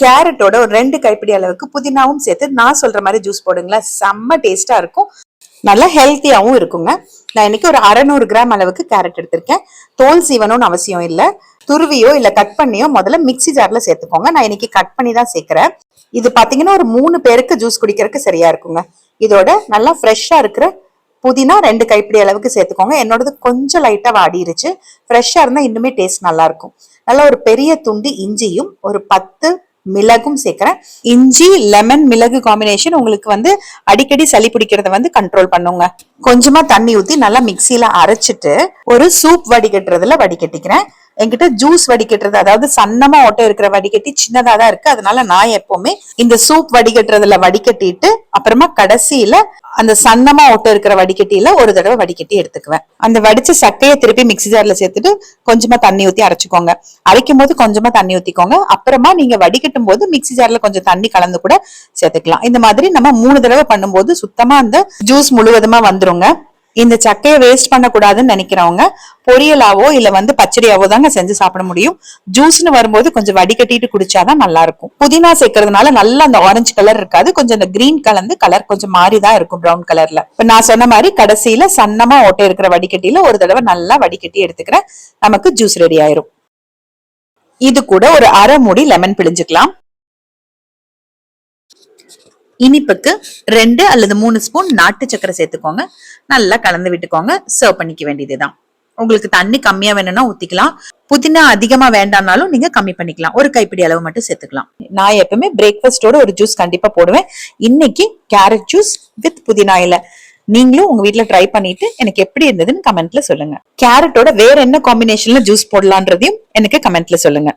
கேரட்டோட ஒரு 2 கைப்பிடி அளவுக்கு புதினாவும் சேர்த்து நான் சொல்ற மாதிரி ஜூஸ் போடுங்களேன், செம்ம டேஸ்டா இருக்கும், நல்லா ஹெல்த்தியாவும் இருக்குங்க. நான் இன்னைக்கு ஒரு 600 கிராம் அளவுக்கு கேரட் எடுத்திருக்கேன். தோல் சீவணும்னு அவசியம் இல்லை, துருவியோ இல்ல கட் பண்ணியோ முதல்ல மிக்சி ஜார்ல சேர்த்துக்கோங்க. நான் இன்னைக்கு கட் பண்ணி தான் சேர்க்கிறேன். இது பாத்தீங்கன்னா ஒரு 3 பேருக்கு ஜூஸ் குடிக்கிறதுக்கு சரியா இருக்குங்க. இதோட நல்லா ஃப்ரெஷ்ஷா இருக்கிற புதினா 2 கைப்பிடி அளவுக்கு சேர்த்துக்கோங்க. என்னோடது கொஞ்சம் லைட்டா வாடிருச்சு, ஃப்ரெஷ்ஷா இருந்தா இன்னுமே டேஸ்ட் நல்லா இருக்கும். நல்லா ஒரு பெரிய துண்டு இஞ்சியும் ஒரு 10 மிளகும் சேர்க்கிறேன். இஞ்சி லெமன் மிளகு காம்பினேஷன் உங்களுக்கு அடிக்கடி சளி பிடிக்கிறத கண்ட்ரோல் பண்ணுங்க. கொஞ்சமா தண்ணி ஊத்தி நல்லா மிக்சியில அரைச்சிட்டு ஒரு சூப் வடிகட்டுறதுல வடிகட்டிக்கிறேன். என்கிட்ட ஜூஸ் வடிகட்டுறது, அதாவது சன்னமா ஓட்டை இருக்கிற வடிகட்டி சின்னதா தான் இருக்கு, அதனால நான் எப்பவுமே இந்த சூப் வடிகட்டுறதுல வடிகட்டிட்டு அப்புறமா கடைசியில அந்த சன்னமா ஓட்டை இருக்கிற வடிகட்டியில ஒரு தடவை வடிகட்டி எடுத்துக்குவேன். அந்த வடிச்ச சக்கையை திருப்பி மிக்சி ஜார்ல சேர்த்துட்டு கொஞ்சமா தண்ணி ஊத்தி அரைச்சுக்கோங்க. அரைக்கும் போது கொஞ்சமா தண்ணி ஊத்திக்கோங்க. அப்புறமா நீங்க வடிகட்டும் போது மிக்சி ஜார்ல கொஞ்சம் தண்ணி கலந்து கூட சேர்த்துக்கலாம். இந்த மாதிரி நம்ம 3 தடவை பண்ணும்போது சுத்தமா அந்த ஜூஸ் முழுவதுமா வந்துருங்க. இந்த சக்கையை வேஸ்ட் பண்ண கூடாதுன்னு நினைக்கிறவங்க பொரியலாவோ இல்ல பச்சடியாவோ தாங்க செஞ்சு சாப்பிட முடியும். ஜூஸ்னு வரும்போது கொஞ்சம் வடிகட்டிட்டு குடிச்சாதான் நல்லா இருக்கும். புதினா சேர்க்கறதுனால நல்லா அந்த ஆரஞ்சு கலர் இருக்காது, கொஞ்சம் அந்த கிரீன் கலந்து கலர் கொஞ்சம் மாறிதான் இருக்கும், பிரவுன் கலர்ல. இப்ப நான் சொன்ன மாதிரி கடைசியில சன்னமா ஓட்டை இருக்கிற வடிகட்டியில ஒரு தடவை நல்லா வடிகட்டி எடுத்துக்கிறேன். நமக்கு ஜூஸ் ரெடி ஆயிரும். இது கூட ஒரு அரை மூடி லெமன் பிழிஞ்சுக்கலாம். இனிப்புக்கு 2 அல்லது 3 ஸ்பூன் நாட்டு சக்கரை சேர்த்துக்கோங்க. நல்லா கலந்து விட்டுக்கோங்க. சர்வ் பண்ணிக்க வேண்டியதுதான். உங்களுக்கு தண்ணி கம்மியா வேணும்னா ஊத்திக்கலாம். புதினா அதிகமா வேண்டாம்னாலும் நீங்க கம்மி பண்ணிக்கலாம். ஒரு கைப்பிடி அளவு மட்டும் சேர்த்துக்கலாம். நான் எப்பவுமே பிரேக்ஃபாஸ்டோட ஒரு ஜூஸ் கண்டிப்பா போடுவேன். இன்னைக்கு கேரட் ஜூஸ் வித் புதினா இலை. நீங்களும் உங்க வீட்டுல ட்ரை பண்ணிட்டு எனக்கு எப்படி இருந்ததுன்னு கமெண்ட்ல சொல்லுங்க. கேரட்டோட வேற என்ன காம்பினேஷன்ல ஜூஸ் போடலான்றதையும் எனக்கு கமெண்ட்ல சொல்லுங்க.